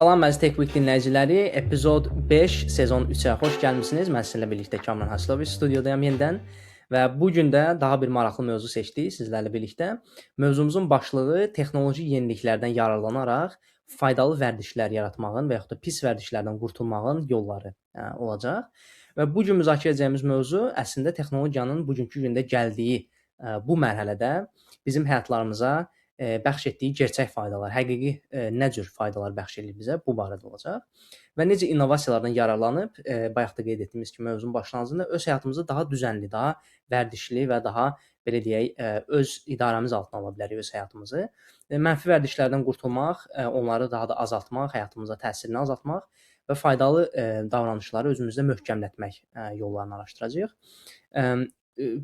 Salam əziz TechWeek dinləyiciləri, epizod 5, sezon 3-ə xoş gəlmisiniz. Mən sizinlə birlikdə Kamran Hasiloviç studiyadayam yenidən və bu gün də daha bir maraqlı mövzu seçdik sizlərlə birlikdə. Mövzumuzun başlığı texnoloji yeniliklərdən yararlanaraq faydalı vərdişlər yaratmağın və yaxud da pis vərdişlərdən qurtulmağın yolları olacaq. Və bu gün müzakirə edəcəyimiz mövzu əslində texnologiyanın bugünkü gündə gəldiyi bu mərhələdə bizim həyatlarımıza bəxş etdiyi gerçək faydalar, həqiqi nə cür faydalar bəxş edir bizə, bu barədə olacaq. Və necə innovasiyalardan yararlanıb, bayaq da qeyd etdiyimiz kimi mövzunun başlanğıcında öz həyatımızı daha düzənli, daha vərdişli və daha belə deyək, öz idarəmiz altına ala bilərik öz həyatımızı. Mənfi vərdişlərdən qurtulmaq, onları daha da azaltmaq, həyatımıza təsirini azaltmaq və faydalı davranışları özümüzdə möhkəmlətmək yollarını araşdıracağıq.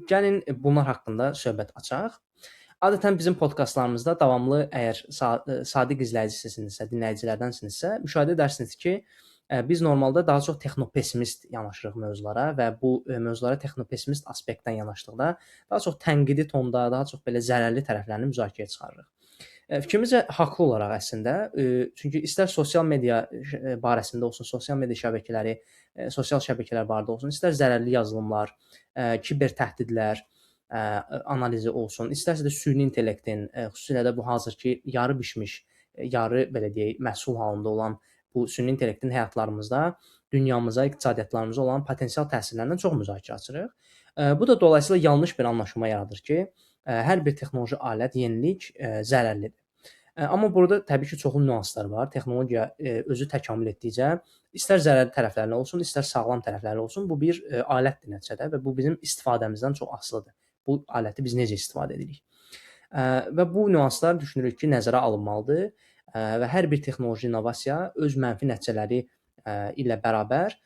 Gəlin bunlar haqqında söhbət açaq. Adətən bizim podkastlarımızda davamlı əgər sadiq izləyicisinizsə, dinləyicilərdənsinizsə, müşahidə edərsiniz ki, biz normalda daha çox texnopesimist yanaşırıq mövzulara və bu mövzulara texnopesimist aspektdən yanaşdıqda daha çox tənqidi tonda, daha çox belə zərərli tərəflərini müzakirəyə çıxarırıq. Fikrimizcə haqlı olaraq əslində, çünki istər sosial media barəsində olsun, sosial media şəbəkələri, sosial şəbəkələr barədə olsun, istər zərərli yazılımlar, kiber təhdidlər analizi olsun, istərsə də süni intellektin, xüsusilə də bu hazırki yarı bişmiş, yarı belə deyək, məhsul halında olan bu süni intellektin həyatlarımızda, dünyamıza, iqtisadiyyatlarımıza olan potensial təsirlərindən çox müzakirə açırıq. Bu da dolayısıyla yanlış bir anlaşılma yaradır ki, hər bir texnoloji alət, yenilik zərərlidir. Amma burada təbii ki, çoxlu nüanslar var. Texnologiya özü təkamül etdikcə istər zərərli tərəfləri olsun, istər sağlam tərəfləri olsun, bu bir alətdir nəticədə və bu bizim istifadəmizdən çox asılıdır. Bu aləti biz necə istifadə edirik? Və bu nüanslar düşünürük ki, nəzərə alınmalıdır və hər bir texnoloji innovasiya öz mənfi nəticələri ilə bərabər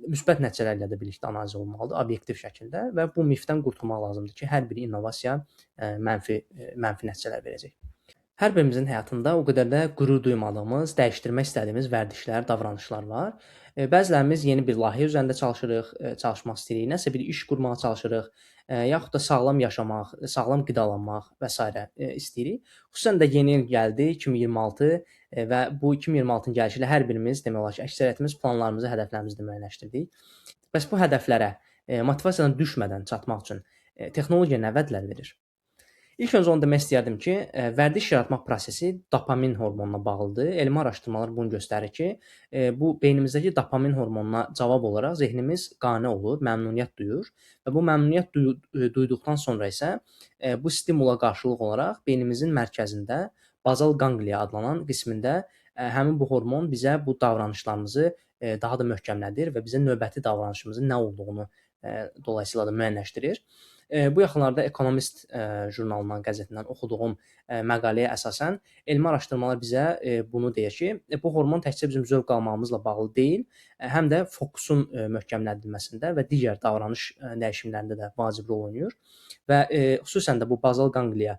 müsbət nəticələrlə də birlikdə analiz olunmalıdır, obyektiv şəkildə və bu mifdən qurtulmaq lazımdır ki, hər bir innovasiya mənfi nəticələr verəcək. Hər birimizin həyatında o qədər də qürur duymadığımız, dəyişdirmək istədiyimiz vərdişlər, davranışlar var. Bəzilərimiz yeni bir layihə üzərində çalışırıq, çalışmaq istəyirik, nəsə bir iş qurmağa çalışırıq, yaxud da sağlam yaşamaq, sağlam qidalanmaq və s. istəyirik. Xüsusən də yeni il gəldi, 2026 və bu 2026-nın gəlişi ilə hər birimiz demək olar ki, əksəriyyətimiz planlarımızı, hədəflərimizi də müəyyənləşdirdik. Bəs bu hədəflərə motivasiyadan düşmədən çatmaq üçün texnologiya nə vədlər verir? İlk öncə onu demək istəyərdim ki, vərdiş yaratmaq prosesi dopamin hormonuna bağlıdır. Elmi araşdırmalar bunu göstərir ki, bu beynimizdəki dopamin hormonuna cavab olaraq zehnimiz qane olur, məmnuniyyət duyur və bu məmnuniyyət duyduqdan sonra isə bu stimula qarşılıq olaraq beynimizin mərkəzində bazal qangliya adlanan qismində həmin bu hormon bizə bu davranışlarımızı daha da möhkəmlədir və bizə növbəti davranışımızın nə olduğunu dolayısıyla da müəyyənləşdirir. Bu yaxınlarda Economist jurnalından, qəzetindən oxuduğum məqaləyə əsasən elmi araşdırmalar bizə bunu deyir ki, bu hormon təkcə bizim zövq almağımızla bağlı deyil, həm də fokusun möhkəmləndirilməsində və digər davranış dəyişimlərində də vacib rol oynayır və xüsusən də bu bazal qangliya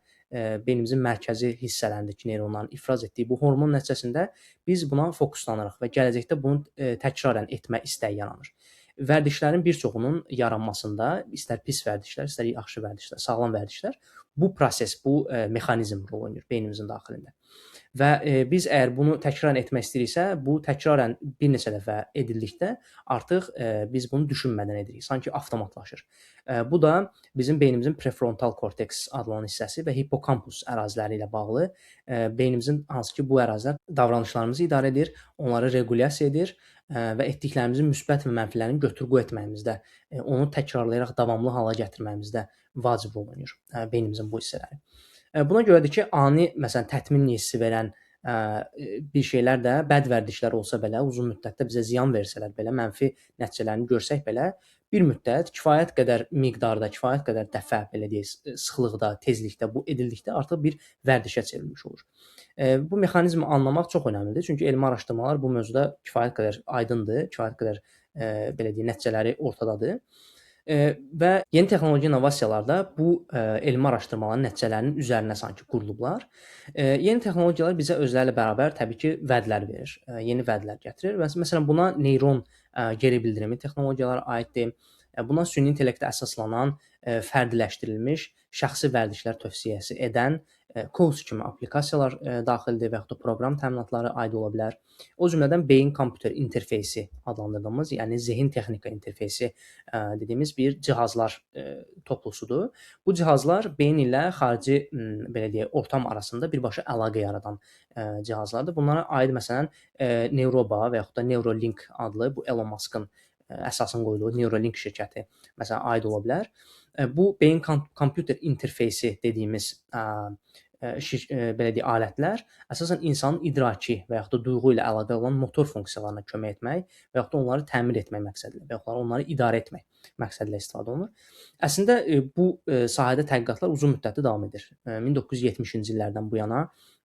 beynimizin mərkəzi hissələrindəki neyronların ifraz etdiyi bu hormon nəticəsində biz buna fokuslanırıq və gələcəkdə bunu təkrarən etmə istəyi yaranır. Vərdişlərin bir çoxunun yaranmasında, istər pis vərdişlər, istər yaxşı vərdişlər, sağlam vərdişlər, bu proses, bu mexanizm rol oynayır beynimizin daxilində. Və biz əgər bunu təkrarən etmək istəyiriksə, bu təkrarən bir neçə dəfə edildikdə artıq biz bunu düşünmədən edirik, sanki avtomatlaşır. Bu da bizim beynimizin prefrontal korteks adlanan hissəsi və hipokampus əraziləri ilə bağlı. Beynimizin hansı ki, bu ərazilər davranışlarımızı idarə edir, onları regulyasiya edir və etdiklərimizin müsbət və mənfilərini götür-qoy etməyimizdə, onu təkrarlayaraq davamlı hala gətirməyimizdə vacib rol oynayır beynimizin bu hissələri. Buna görədir ki, ani məsələn tətmin hissi verən bir şeylər də bəd vərdişlər olsa belə, uzun müddətdə bizə ziyan versələr belə, mənfi nəticələrini görsək belə, bir müddət kifayət qədər miqdarda, kifayət qədər dəfə belə deyək, sıxlıqda, tezlikdə bu edildikdə artıq bir vərdişə çevrilmiş olur. Bu mexanizmi anlamaq çox önəmlidir, çünki elmi araşdırmalar bu mövzuda kifayət qədər aydındır, kifayət qədər belə deyək, nəticələri ortadadır. Və yeni texnoloji innovasiyalarda bu elmi araşdırmaların nəticələrinin üzərinə sanki qurulublar. Yeni texnologiyalar bizə özləri ilə bərabər təbii ki, vədlər verir, yeni vədlər gətirir və məsələn buna neyron geri bildirimi texnologiyaları aiddir. Buna süni intellektə əsaslanan fərdiləşdirilmiş şəxsi vərdişlər tövsiyəsi edən coach kimi applikasiyalar daxildir və yaxud da proqram təminatları aid ola bilər. O cümlədən beyin-kompüter interfeysi adlandırdığımız, yəni zehin texnika interfeysi dediyimiz bir cihazlar toplusudur. Bu cihazlar beyin ilə xarici belə deyək, ortam arasında birbaşa əlaqə yaradan cihazlardır. Bunlara aid məsələn Neuroba və yaxud da Neuralink adlı bu Elon Musk'ın əsasını qoyduğu Neuralink şirkəti məsələn aid ola bilər. Bu beyin-kompüter interfeysi dediyimiz belə deyək, alətlər əsasən insanın idraki və yaxud da duyğu ilə əlaqəli olan motor funksiyalarına kömək etmək və yaxud da onları təmin etmək məqsədilə və yaxud da onları idarə etmək məqsədilə istifadə olunur. Əslində bu sahədə tədqiqatlar uzun müddətli davam edir. 1970-ci illərdən bu yana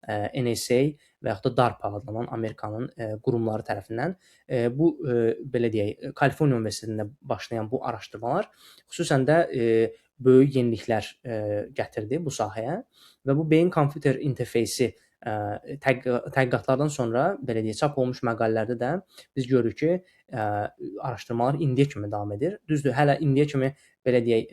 NSA və yaxud da DARPA adlanan Amerikanın qurumları tərəfindən bu belə deyək, Kaliforniya Universitetində başlayan bu araşdırmalar xüsusən də böyük yeniliklər gətirdi bu sahəyə və bu beyin-kompüter interfeysi tədqiqatlardan sonra belə deyək, çap olunmuş məqalələrdə də biz görürük ki, araşdırmalar indiyə kimi davam edir. Düzdür, hələ indiyə kimi belə deyək,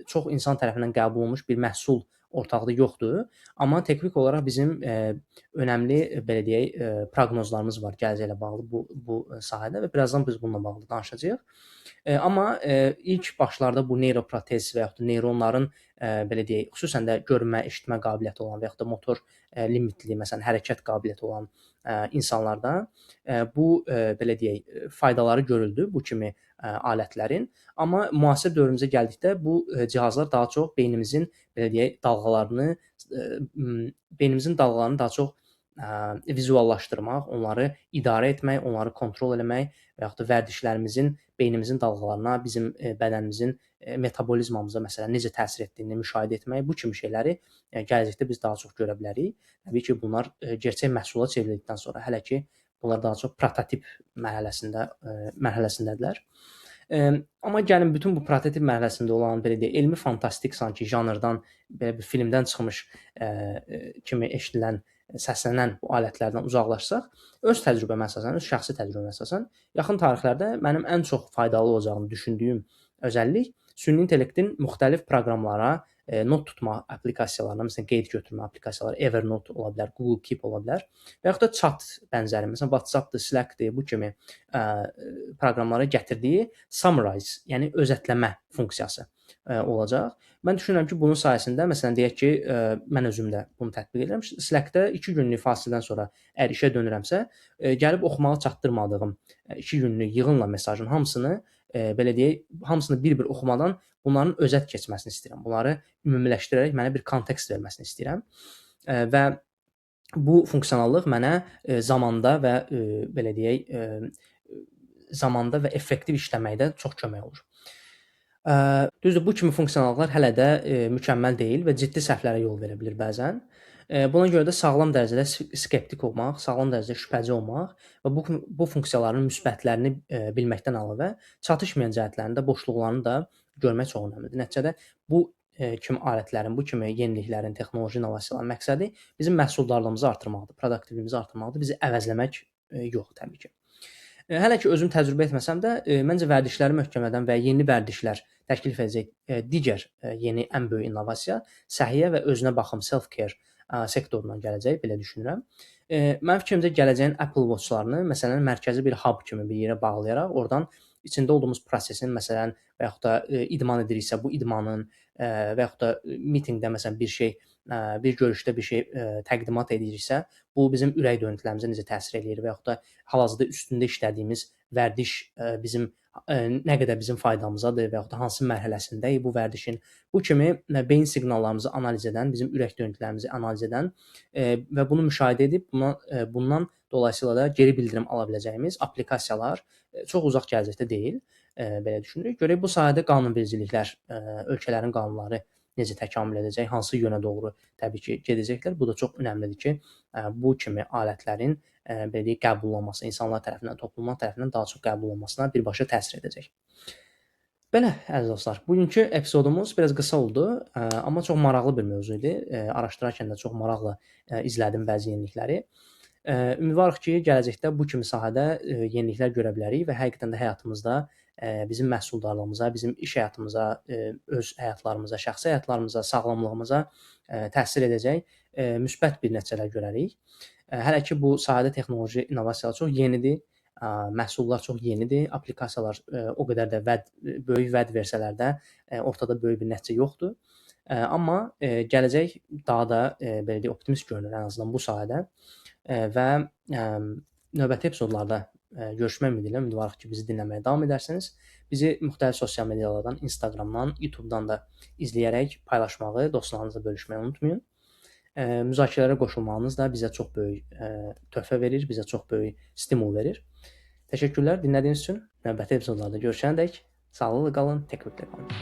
çox insan tərəfindən qəbul olunmuş bir məhsul ortaqda yoxdur, amma teknik olaraq bizim önəmli belə deyək, proqnozlarımız var gələcəklə bağlı bu sahədə və birazdan biz bununla bağlı danışacağıq. Amma ilk başlarda bu neyroprotez və yaxud da neyronların belə deyək, xüsusən də görmə, eşitmə qabiliyyəti olan və yaxud da motor limitli, məsələn, hərəkət qabiliyyəti olan insanlarda bu belə deyək, faydaları görüldü bu kimi alətlərin. Amma müasir dövrümüzə gəldikdə bu cihazlar daha çox beynimizin belə deyək, beynimizin dalğalarını daha çox vizuallaşdırmaq, onları idarə etmək, onları kontrol eləmək və yaxud da vərdişlərimizin beynimizin dalğalarına, bizim bədənimizin metabolizmamıza məsələn necə təsir etdiyini müşahidə etmək, bu kimi şeyləri gələcəkdə biz daha çox görə bilərik. Təbii ki, bunlar gerçək məhsula çevrildikdən sonra, hələ ki bunlar daha çox prototip mərhələsindədirlər. Amma gəlin bütün bu prototip mərhələsində olan belə deyək, elmi fantastik sanki janrdan, belə bir filmdən çıxmış kimi eşidilən, səslənən bu alətlərdən uzaqlaşsaq, öz təcrübəmə əsasən, öz şəxsi təcrübəmə əsasən, yaxın tarixlərdə mənim ən çox faydalı olacağını düşündüyüm özəllik süni intellektin müxtəlif proqramlara, not tutma applikasiyalarına, məsələn, qeyd götürmə applikasiyaları, Evernote ola bilər, Google Keep ola bilər və yaxud da chat bənzəri, məsələn, WhatsApp-dır, Slack-dır, bu kimi proqramlara gətirdiyi summarize, yəni özətləmə funksiyası olacaq. Mən düşünürəm ki, bunun sayəsində, məsələn, deyək ki, mən özüm də bunu tətbiq edirəm. Slack-da 2 günlük fasilədən sonra əgər işə dönürəmsə, gəlib oxumağa çatdırmadığım 2 günlük yığınla mesajın hamısını belə deyək, hamısını bir-bir oxumadan bunların özət keçməsini istəyirəm. Bunları ümumiləşdirərək mənə bir kontekst verməsini istəyirəm. Və bu funksionallıq mənə zamanda və belə deyək, zamanda və effektiv işləməkdə çox kömək olur. Düzdür, bu kimi funksionallıqlar hələ də mükəmməl deyil və ciddi səhvlərə yol verə bilir bəzən. Buna görə də sağlam dərəcədə skeptik olmaq, sağlam dərəcədə şübhəci olmaq və bu funksiyaların müsbətlərini bilməkdən əlavə çatışmayan cəhətlərini də, boşluqlarını da görmək çox önəmlidir. Nəticədə bu kimi alətlərin, bu kimi yeniliklərin, texnoloji innovasiyaların məqsədi bizim məhsuldarlığımızı artırmaqdır, produktivliyimizi artırmaqdır, bizi əvəzləmək yox təbii ki. Hələ ki özüm təcrübə etməsəm də, məncə vərdişləri möhkəmədən və yeni vərdişlər təklif edəcək digər yeni ən böyük innovasiya səhiyyə və özünə baxım, self-care sektorundan gələcək, belə düşünürəm. Mənim fikrimcə gələcəyin Apple Watch-larını məsələn mərkəzi bir hub kimi bir yerə bağlayaraq, oradan içində olduğumuz prosesin məsələn və yaxud da idman ediriksə, bu idmanın və yaxud da mitinqdə məsələn bir görüşdə bir şey təqdimat ediriksə, bu bizim ürək döyüntülərimizə necə təsir eləyir və yaxud da hal-hazırda üstündə işlədiyimiz vərdiş bizim nə qədər bizim faydamızadır və yaxud da hansı mərhələsindəyik bu vərdişin. Bu kimi beyin siqnallarımızı analiz edən, bizim ürək döyüntülərimizi analiz edən və bunu müşahidə edib bundan dolayısıyla da geri bildirim ala biləcəyimiz applikasiyalar çox uzaq gələcəkdə deyil, belə düşünürük. Görək bu sahədə qanunvericiliklər, ölkələrin qanunları necə təkamül edəcək, hansı yönə doğru təbii ki gedəcəklər. Bu da çox önəmlidir ki, bu kimi alətlərin belə deyək, qəbul olunması, insanlar tərəfindən, toplumlar tərəfindən daha çox qəbul olunmasına birbaşa təsir edəcək. Belə, əziz dostlar, bugünkü epizodumuz biraz qısa oldu, amma çox maraqlı bir mövzu idi. Araşdırarkən də çox maraqla izlədim bəzi yenilikləri. Ümidvarıq ki, gələcəkdə bu kimi sahədə yeniliklər görə bilərik və həqiqətən də həyatımızda bizim məhsuldarlığımıza, bizim iş həyatımıza, öz həyatlarımıza, şəxsi həyatlarımıza, sağlamlığımıza təsir edəcək müsbət bir nəticələr görərik. Hələ ki bu sahədə texnoloji innovasiyalar çox yenidir. Məhsullar çox yenidir. Applikasiyalar o qədər də böyük vəd versələr də ortada böyük bir nəticə yoxdur. Amma gələcək daha da belə deyək optimist görünür ən azından bu sahədə. Və növbəti epizodlarda görüşmək ümidi ilə ümidvarıq ki, bizi dinləməyə davam edərsiniz. Bizi müxtəlif sosial medialardan, Instagramdan, YouTubedan da izləyərək paylaşmağı, dostlarınızla bölüşməyi unutmayın. Müzakirələrə qoşulmağınız da bizə çox böyük töhfə verir, bizə çox böyük stimul verir. Təşəkkürlər dinlədiyiniz üçün. Növbəti epizodlarda görüşənədək sağlıqla qalın, tək qalın.